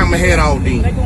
I'ma head out then.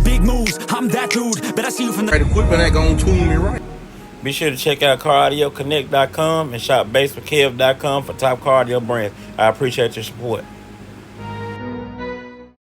Big moves, I'm that dude. Bet I see you from the Right, equipment ain't gonna tune me right. Be sure to check out CarAudioConnect.com and shop BASSWITHKEV.com for top car audio brands. I appreciate your support.